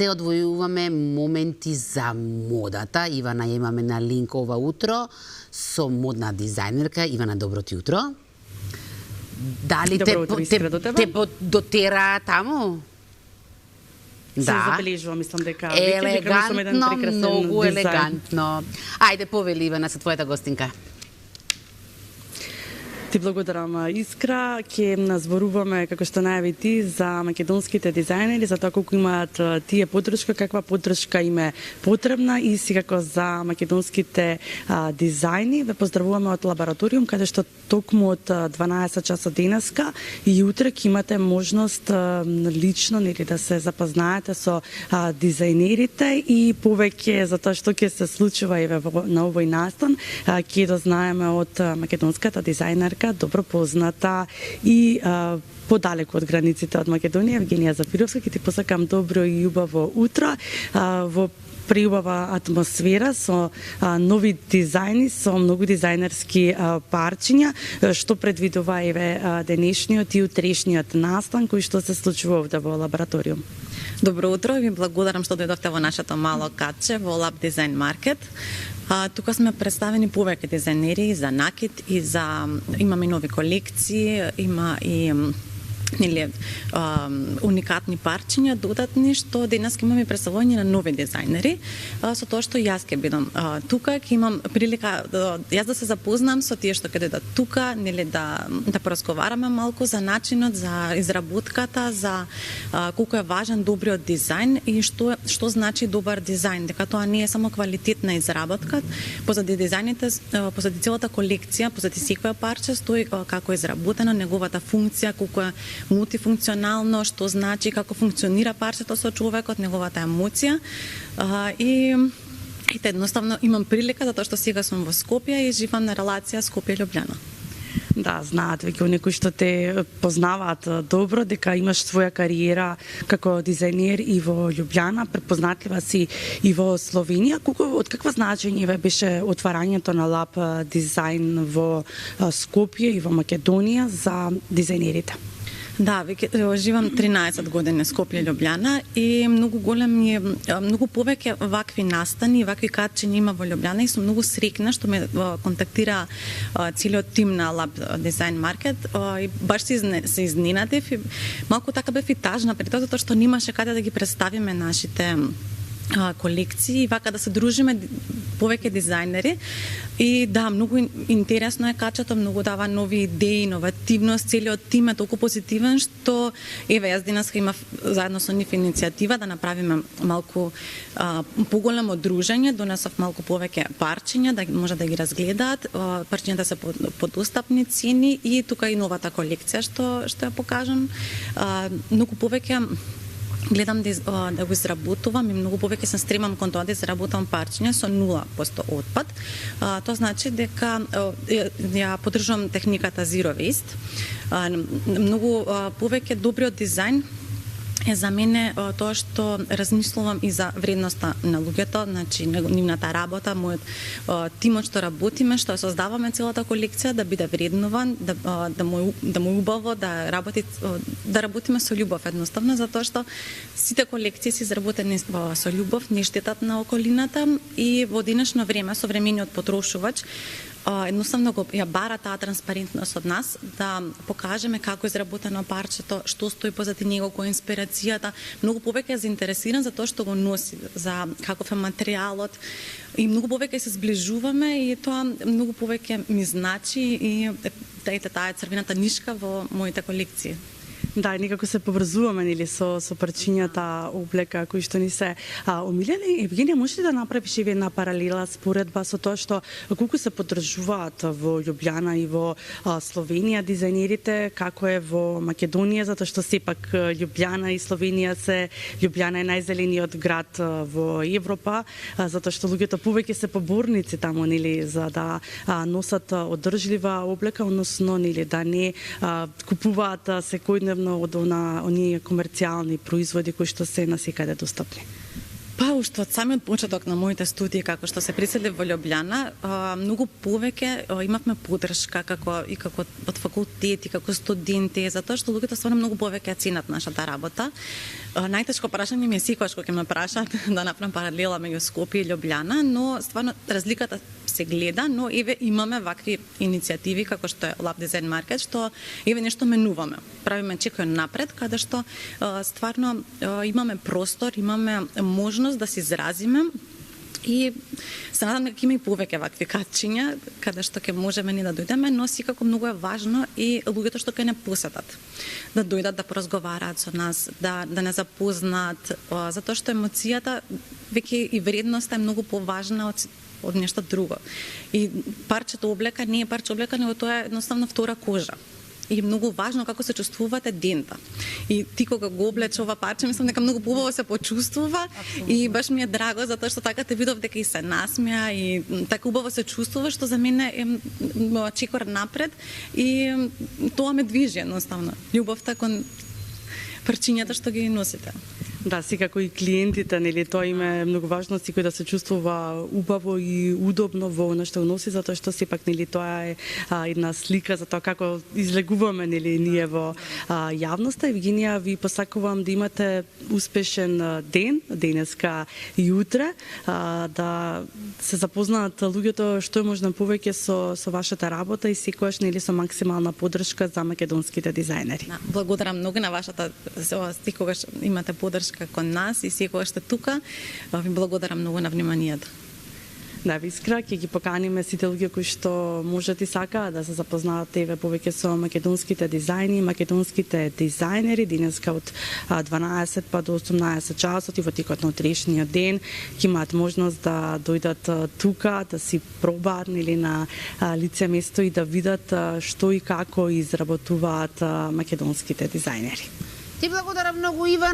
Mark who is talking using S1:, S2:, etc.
S1: се одвојуваме моменти за модата. Ивана, ја имаме на линк ова утро со модна дизајнерка. Ивана, добро ти утро. Дали те дотера таму?
S2: Се забележува, мислам дека
S1: елегантно, многу елегантно. Ајде, повели, Ивана, со твојата гостинка.
S2: Ти благодарам, Искра. Ке зборуваме, како што најави ти, за македонските дизајнери, за тоа колку имаат тие поддршка, каква поддршка им е потребна и секако за македонските дизајни. Ве поздравуваме од лабораториум, каде што токму од 12 часа денеска и утре ќе имате можност лично нели да се запознаете со дизајнерите и повеќе за тоа што ќе се случува и на овој настан, ќе дознаеме од македонската дизајнерка, добро позната и подалеку од границите од Македонија, Евгенија Зафировска. Ќе ти посакам добро и убаво утро во преубава атмосфера со нови дизајни, со многу дизајнерски парчиња, што предвидува еве денешниот и утрешниот настан кој што се случува овде во лабораториум.
S3: Добро утро и ви благодарам што дојдовте во нашето мало катче во Lab Design Market. Тука сме представени повеќе дизајнери за накид и за имаме нови колекции, има и уникатни парчиња додатни што денес имаме представување на нови дизајнери, со тоа што јас ќе бидам тука, ќе имам прилика јас да се запознам со тие што ќе дојдат тука, нели да поразговараме малку за начинот, за изработката, за колку е важен добриот дизајн и што значи добар дизајн, дека тоа не е само квалитетна изработка, позади дизајните, позади целата колекција, позади секоја парче стои како е изработена неговата функција, колку е мултифункционално, што значи како функционира парчето со човекот, неговата емоција и едноставно имам прилика затоа што сега сум во Скопје и живам на релација Скопје-Љубљана.
S2: Да, знаат веќе некои што те познаваат добро дека имаш своја кариера како дизајнер и во Љубљана, препознатлива си и во Словенија. Од каква значење беше отварањето на Lab Design во Скопје и во Македонија за дизајнерите?
S3: Да, веќе живам 13 години Скопје Љубљана и многу повеќе вакви настани, вакви катчиња има во Љубљана и сум многу среќна што ме контактира целиот тим на Lab Design Market и баш се изненадив и малку така бев и тажна пред тоа затоа што немаше каде да ги представиме нашите колекции и вака да се дружиме повеќе дизајнери и да, многу интересно е качето, многу дава нови идеи, иновативност, целиот тим е толку позитивен што еве јас денеска имав заедно со нив иницијатива да направиме малку поголемо дружење, донесов малку повеќе парчиња да може да ги разгледаат, парчињата се по достапни цени и тука и новата колекција што ја покажам, многу повеќе гледам да го изработувам и многу повеќе се стремам кон тоа да изработувам парчиња со 0% отпад. Тоа значи дека ја поддржувам техниката Zero Waste. Многу повеќе добриот дизајн е за мене тоа што размислувам и за вредноста на луѓето, значи нивната работа, мојот тимот што работиме, што создаваме целата колекција да биде вреднован, да му убаво, да работиме со љубов едноставно, затоа што сите колекции се изработени со љубов, не штетат на околината и во денешно време современиот потрошувач едноставно ја бара таа транспарентност од нас, да покажеме како е изработено парчето, што стои позади него, која е инспирацијата. Многу повеќе е заинтересиран за тоа што го носи, за каков е материјалот и многу повеќе се сближуваме и тоа многу повеќе ми значи и таа е црвената нишка во моите колекции.
S2: Да, некако се поврзуваме нели со парчињата облека кои што ни се омилени. Евгенија, можеш ли да направиш една паралела споредба со тоа што колку се поддржуваат во Љубљана и во Словенија дизајнерите, како е во Македонија, затоа што сепак Љубљана и Словенија Љубљана е најзелениот град во Европа, затоа што луѓето повеќе се поборници таму нели за да носат одржлива облека, односно нели да не купуваат секојдневно од оние комерцијални производи кои што се насекаде достапни.
S3: Па, уште од самиот почеток на моите студии, како што се преселив во Лјубљана, многу повеќе имавме поддршка како од факултет и како студенти, затоа што луѓето стварно многу повеќе ценат нашата работа. Најтешко прашање ми е секогаш кога ќе ме прашаат да направам паралела меѓу Скопје и Лјубљана, но стварно разликата се гледа, но еве имаме вакви иницијативи како што е Lab Design Market, што еве нешто менуваме. Правиме чекор напред, каде што стварно имаме простор, имаме можност да се изразиме и се надам дека има и повеќе вакви качиња каде што ќе можеме ни да дојдеме, но секако многу е важно и луѓето што ќе не посетат да дојдат да поразговараат со нас, да не запознаат, затоа што емоцијата веќе и вредноста е многу поважна од нешто друго. И парчето облека не е парче облека, него тоа е едноставно втора кожа. И е многу важно како се чувствувате дента. И ти кога го облече ова парче, мислам дека многу побаво се почувствува. Абсолютно. И баш ми е драго затоа што така те видов дека и се насмеа и така убаво се чувствува, што за мене е чекор напред и тоа ме движи едноставно. Љубовта кон парчињата што ги носите.
S2: Да, секако и клиентите, нели, тоа им е многу важно секој да се чувствува убаво и удобно во она што носи, затоа што сепак, нели, тоа е една слика за тоа како излегуваме, нели, ние во јавноста. Евгенија, ви посакувам да имате успешен ден, денеска и утре, да се запознаат луѓето што е можна повеќе со вашата работа и секогаш, нели, со максимална поддршка за македонските дизајнери.
S3: Да, благодарам многу на вашата, секогаш имате поддршка кон нас и секогаш сте тука. Ви благодарам многу на вниманието.
S2: Да, ви искра, ќе ги поканиме сите луѓе кои што можат и сакаат да се запознаат еве повеќе со македонските дизајни, македонските дизајнери, денеска од 12 па до 18 часот и во текот на утрешниот ден ќе имаат можност да дојдат тука, да си пробаат, нели, на лице место и да видат што и како изработуваат македонските дизајнери.
S1: Ти благодарам многу, Иван.